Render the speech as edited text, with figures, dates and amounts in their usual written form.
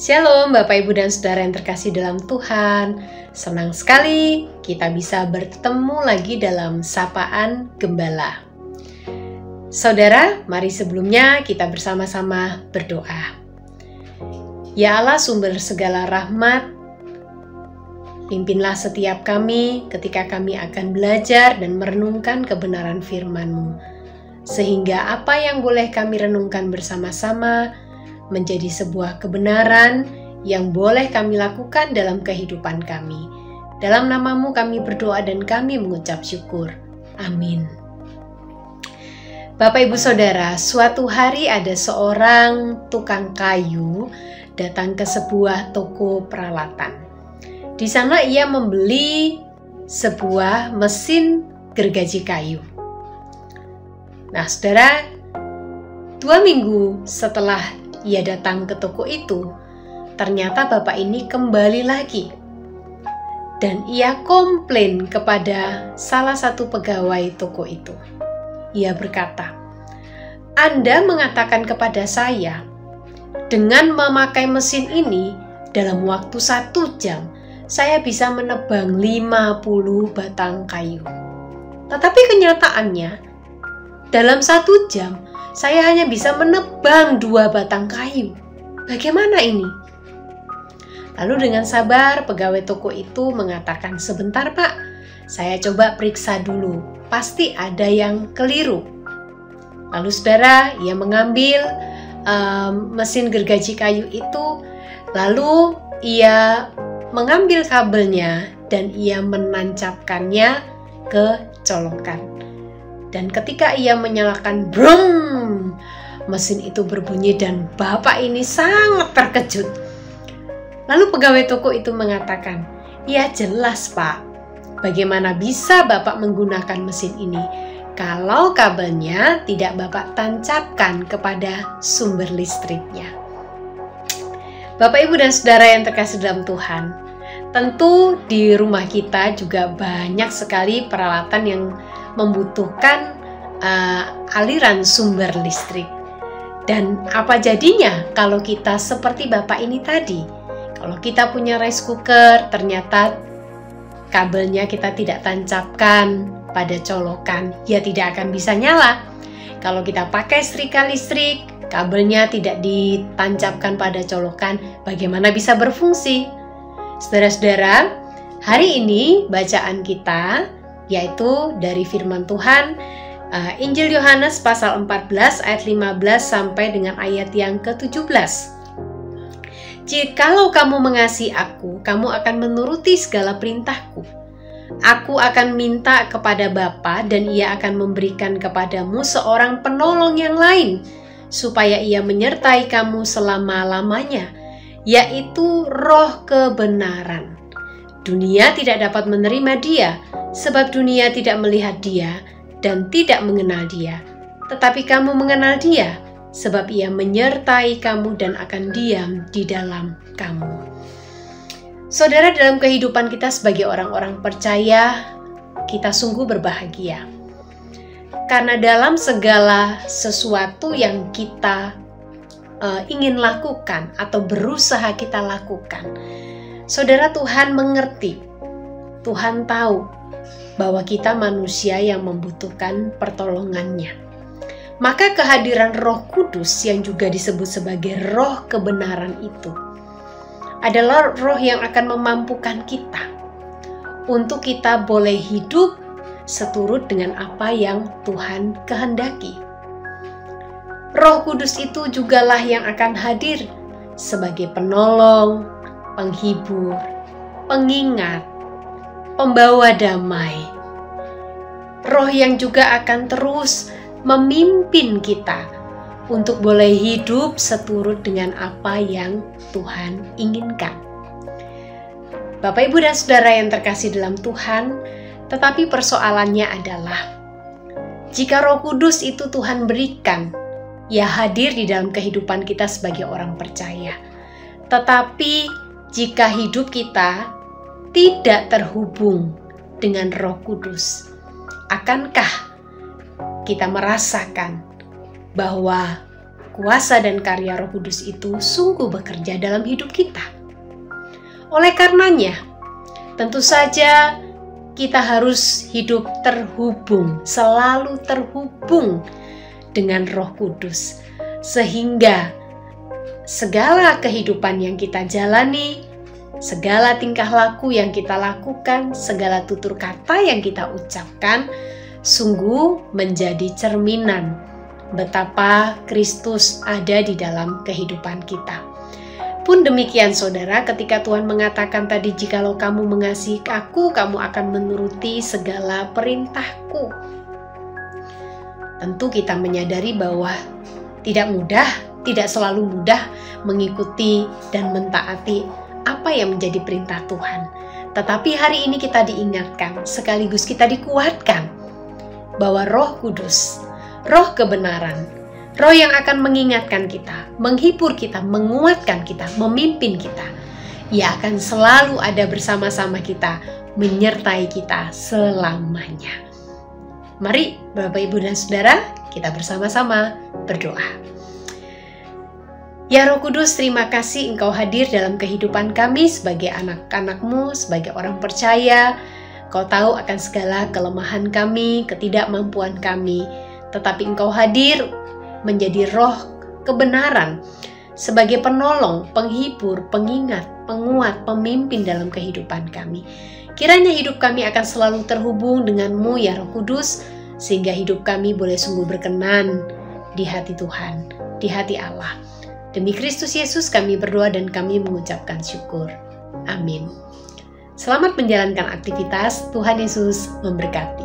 Shalom Bapak Ibu dan Saudara yang terkasih dalam Tuhan. Senang sekali kita bisa bertemu lagi dalam Sapaan Gembala. Saudara, mari sebelumnya kita bersama-sama berdoa. Ya Allah, sumber segala rahmat, pimpinlah setiap kami ketika kami akan belajar dan merenungkan kebenaran firman-Mu, sehingga apa yang boleh kami renungkan bersama-sama menjadi sebuah kebenaran yang boleh kami lakukan dalam kehidupan kami. Dalam nama-Mu kami berdoa dan kami mengucap syukur. Amin. Bapak Ibu Saudara, suatu hari ada seorang tukang kayu datang ke sebuah toko peralatan. Di sana ia membeli sebuah mesin gergaji kayu. Nah, Saudara, 2 minggu setelah ia datang ke toko itu, ternyata bapak ini kembali lagi. Dan ia komplain kepada salah satu pegawai toko itu. Ia berkata, "Anda mengatakan kepada saya, dengan memakai mesin ini, dalam waktu 1 jam, saya bisa menebang 50 batang kayu. Tetapi kenyataannya, dalam 1 jam, saya hanya bisa menebang 2 batang kayu. Bagaimana ini?" Lalu dengan sabar pegawai toko itu mengatakan, "Sebentar Pak, saya coba periksa dulu. Pasti ada yang keliru." Lalu saudara, ia mengambil mesin gergaji kayu itu, lalu ia mengambil kabelnya dan ia menancapkannya ke colokan. Dan ketika ia menyalakan, brum, mesin itu berbunyi dan bapak ini sangat terkejut. Lalu pegawai toko itu mengatakan, "Ya jelas Pak, bagaimana bisa Bapak menggunakan mesin ini kalau kabelnya tidak Bapak tancapkan kepada sumber listriknya?" Bapak Ibu dan Saudara yang terkasih dalam Tuhan, tentu di rumah kita juga banyak sekali peralatan yang membutuhkan aliran sumber listrik. Dan apa jadinya kalau kita seperti bapak ini tadi? Kalau kita punya rice cooker, ternyata kabelnya kita tidak tancapkan pada colokan, ya tidak akan bisa nyala. Kalau kita pakai setrika listrik, kabelnya tidak ditancapkan pada colokan, bagaimana bisa berfungsi? Saudara-saudara, hari ini bacaan kita yaitu dari firman Tuhan, Injil Yohanes pasal 14 ayat 15 sampai dengan ayat yang ke-17. "Jikalau kamu mengasihi aku, kamu akan menuruti segala perintahku. Aku akan minta kepada Bapa dan ia akan memberikan kepadamu seorang penolong yang lain, supaya ia menyertai kamu selama-lamanya, yaitu Roh kebenaran. Dunia tidak dapat menerima dia, sebab dunia tidak melihat dia dan tidak mengenal dia. Tetapi kamu mengenal dia, sebab ia menyertai kamu dan akan diam di dalam kamu." Saudara, dalam kehidupan kita sebagai orang-orang percaya, kita sungguh berbahagia. Karena dalam segala sesuatu yang kita ingin lakukan atau berusaha kita lakukan, saudara, Tuhan mengerti, Tuhan tahu bahwa kita manusia yang membutuhkan pertolongannya. Maka kehadiran Roh Kudus yang juga disebut sebagai Roh kebenaran itu adalah Roh yang akan memampukan kita untuk kita boleh hidup seturut dengan apa yang Tuhan kehendaki. Roh Kudus itu jugalah yang akan hadir sebagai penolong, penghibur, pengingat, pembawa damai. Roh yang juga akan terus memimpin kita untuk boleh hidup seturut dengan apa yang Tuhan inginkan. Bapak, Ibu, dan Saudara yang terkasih dalam Tuhan, tetapi persoalannya adalah jika Roh Kudus itu Tuhan berikan, ia hadir di dalam kehidupan kita sebagai orang percaya. Tetapi jika hidup kita tidak terhubung dengan Roh Kudus, akankah kita merasakan bahwa kuasa dan karya Roh Kudus itu sungguh bekerja dalam hidup kita. Oleh karenanya, tentu saja kita harus hidup terhubung, selalu terhubung dengan Roh Kudus, sehingga segala kehidupan yang kita jalani, segala tingkah laku yang kita lakukan, segala tutur kata yang kita ucapkan, sungguh menjadi cerminan betapa Kristus ada di dalam kehidupan kita. Pun demikian saudara, ketika Tuhan mengatakan tadi, jikalau kamu mengasihi aku, kamu akan menuruti segala perintahku. Tentu kita menyadari bahwa tidak mudah, tidak selalu mudah mengikuti dan mentaati apa yang menjadi perintah Tuhan. Tetapi hari ini kita diingatkan, sekaligus kita dikuatkan bahwa Roh Kudus, Roh kebenaran, Roh yang akan mengingatkan kita, menghibur kita, menguatkan kita, memimpin kita, Ia akan selalu ada bersama-sama kita, menyertai kita selamanya. Mari Bapak, Ibu, dan Saudara, kita bersama-sama berdoa. Ya Roh Kudus, terima kasih Engkau hadir dalam kehidupan kami sebagai anak-anak-Mu, sebagai orang percaya. Kau tahu akan segala kelemahan kami, ketidakmampuan kami, tetapi Engkau hadir menjadi Roh kebenaran sebagai penolong, penghibur, pengingat, penguat, pemimpin dalam kehidupan kami. Kiranya hidup kami akan selalu terhubung dengan-Mu ya Roh Kudus, sehingga hidup kami boleh sungguh berkenan di hati Tuhan, di hati Allah. Demi Kristus Yesus kami berdoa dan kami mengucapkan syukur. Amin. Selamat menjalankan aktivitas, Tuhan Yesus memberkati.